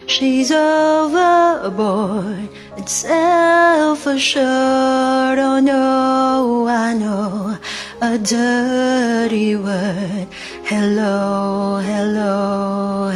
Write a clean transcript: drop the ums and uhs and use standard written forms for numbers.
She's overboard and self-assured. Oh no, I know a dirty word. Hello, hello,